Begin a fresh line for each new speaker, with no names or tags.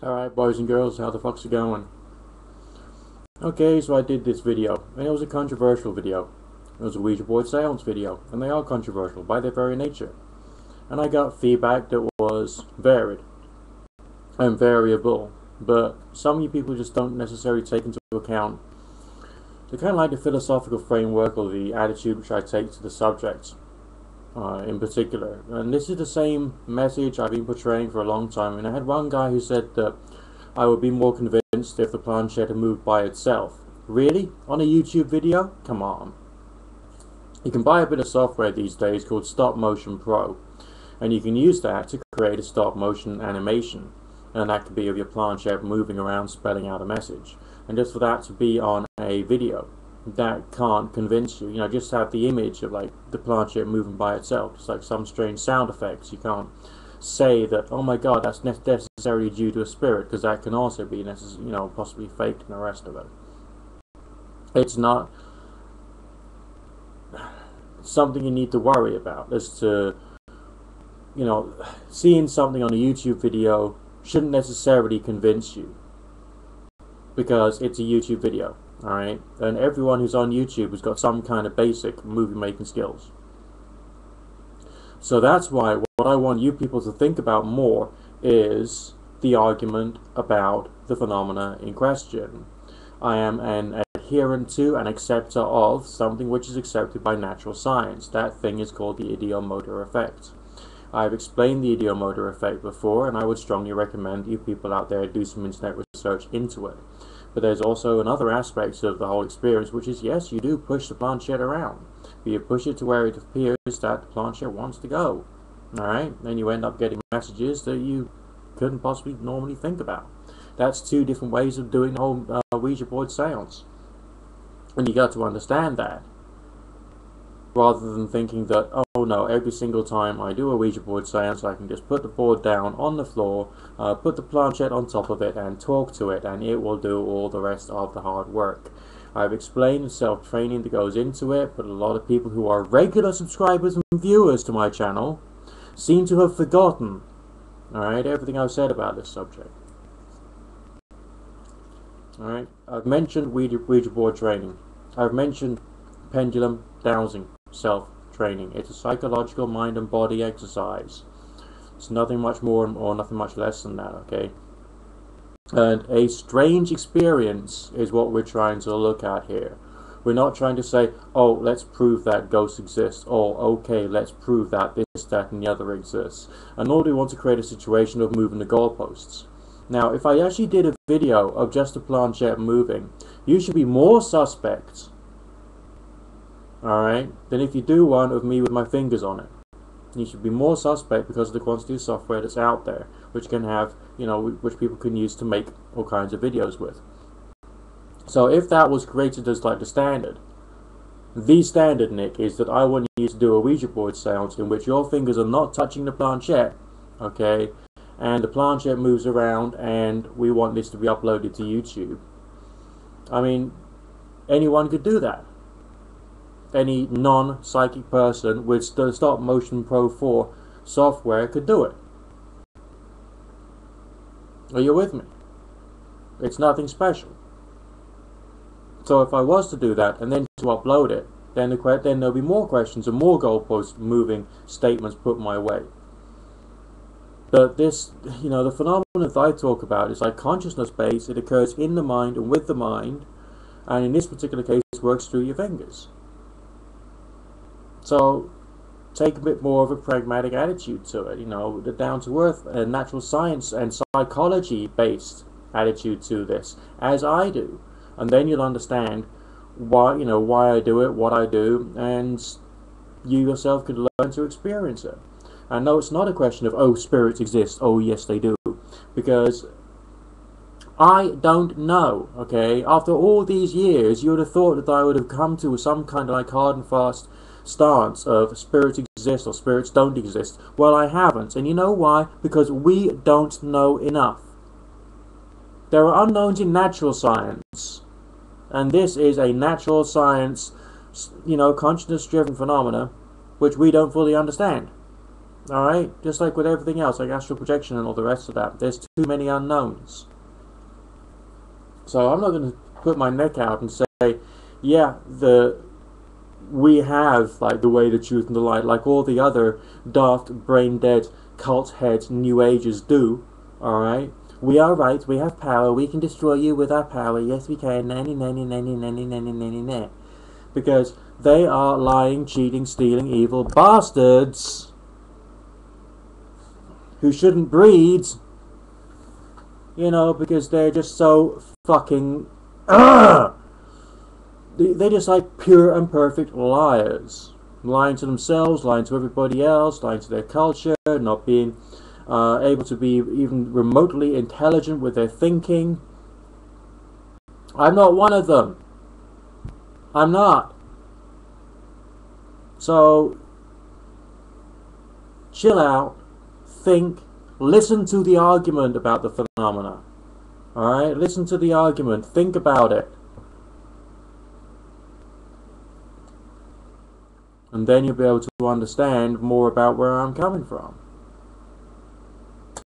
Alright, boys and girls, how the fuck's it going? Okay, so I did this video, and it was a controversial video. It was a Ouija board seance video, and they are controversial by their very nature. And I got feedback that was varied and variable, but some of you people just don't necessarily take into account the kind of like the philosophical framework or the attitude which I take to the subject in particular. And this is the same message I've been portraying for a long time. And I had one guy who said that I would be more convinced if the planchette had moved by itself. Really? On a YouTube video? Come on. You can buy a bit of software these days called Stop Motion Pro, and you can use that to create a stop motion animation, and that could be of your planchette moving around spelling out a message. And just for that to be on a video, that can't convince you. You know, just have the image of like the planchette moving by itself. It's like some strange sound effects. You can't say that, oh my god, that's necessarily due to a spirit, because that can also be possibly faked and the rest of it. It's not something you need to worry about. As to, seeing something on a YouTube video shouldn't necessarily convince you, because it's a YouTube video. Alright, and everyone who's on YouTube has got some kind of basic movie making skills. So that's why what I want you people to think about more is the argument about the phenomena in question. I am an adherent to and acceptor of something which is accepted by natural science. That thing is called the ideomotor effect. I've explained the ideomotor effect before, and I would strongly recommend you people out there do some internet research into it. But there's also another aspect of the whole experience, which is, yes, you do push the planchette around. But you push it to where it appears that the planchette wants to go. Alright? Then you end up getting messages that you couldn't possibly normally think about. That's two different ways of doing the whole Ouija board seance. And you got to understand that, rather than thinking that, oh no, every single time I do a Ouija board seance I can just put the board down on the floor, put the planchette on top of it and talk to it, and it will do all the rest of the hard work. I've explained the self-training that goes into it, but a lot of people who are regular subscribers and viewers to my channel seem to have forgotten, alright, everything I've said about this subject. Alright, I've mentioned Ouija board training. I've mentioned pendulum dowsing, self-training. It's a psychological mind and body exercise. It's nothing much more or nothing much less than that, okay? And a strange experience is what we're trying to look at here. We're not trying to say, oh, let's prove that ghosts exist, or okay, let's prove that this, that, and the other exists. And nor do we want to create a situation of moving the goalposts. Now, if I actually did a video of just a planchette moving, you should be more suspect, alright, than if you do one of me with my fingers on it. You should be more suspect because of the quantity of software that's out there, which can have, which people can use to make all kinds of videos with. So if that was created as like the standard, Nick, is that I want you to do a Ouija board seance in which your fingers are not touching the planchette, okay, and the planchette moves around, and we want this to be uploaded to YouTube. I mean, anyone could do that. Any non-psychic person with the Stop Motion Pro 4 software could do it. Are you with me? It's nothing special. So if I was to do that and then to upload it, then there'll be more questions and more goalpost moving statements put my way. But this, the phenomenon that I talk about is like consciousness based. It occurs in the mind and with the mind, and in this particular case it works through your fingers. So take a bit more of a pragmatic attitude to it, the down-to-earth and natural science and psychology-based attitude to this, as I do. And then you'll understand why I do it, what I do, and you yourself could learn to experience it. And no, it's not a question of, oh, spirits exist, oh yes they do, because I don't know, okay? After all these years, you would have thought that I would have come to some kind of like hard and fast stance of spirits exist or spirits don't exist. Well, I haven't, and you know why? Because we don't know enough. There are unknowns in natural science, and this is a natural science, consciousness-driven phenomena which we don't fully understand. Alright? Just like with everything else, like astral projection and all the rest of that. There's too many unknowns. So I'm not going to put my neck out and say, yeah, we have like the way, the truth, and the light, like all the other daft, brain-dead cult heads, New Agers do. Alright? We are right, we have power, we can destroy you with our power, yes we can, because they are lying, cheating, stealing, evil bastards who shouldn't breed, you know, because they're just so fucking they're just like pure and perfect liars, lying to themselves, lying to everybody else, lying to their culture, not being able to be even remotely intelligent with their thinking. I'm not one of them. I'm not. So chill out, think, listen to the argument about the phenomena. Alright, listen to the argument, think about it. And then you'll be able to understand more about where I'm coming from.